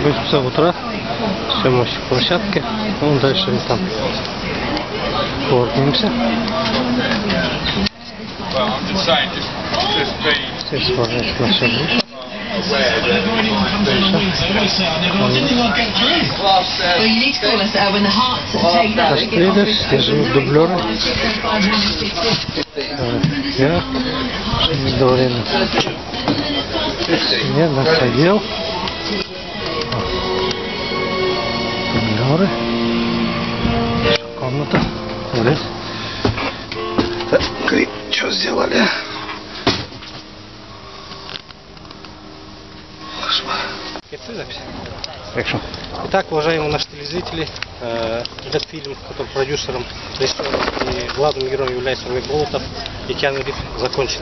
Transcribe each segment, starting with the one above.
8 часов утра. Съемочной площадке. Ну, дальше мы там форкнемся. Здесь сложится наша группа. Косплейлер, здесь живут дублеры. Я недоволен. Я находил. Дублеры. Комната. Туалет. Так, что сделали? Итак, уважаемые наши телезрители, этот фильм, который продюсером, режиссером и главным героем является Олег Болотов и Киану Ривз, закончен.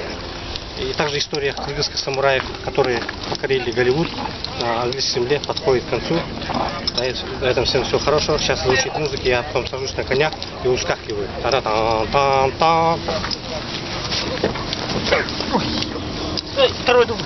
И также история кыргызских самураев, которые покорили Голливуд на английской земле, подходит к концу. На этом всем всего хорошего. Сейчас звучит музыка, я потом сажусь на коня и ускакиваю. Та-та-та-та-та. Второй дубль.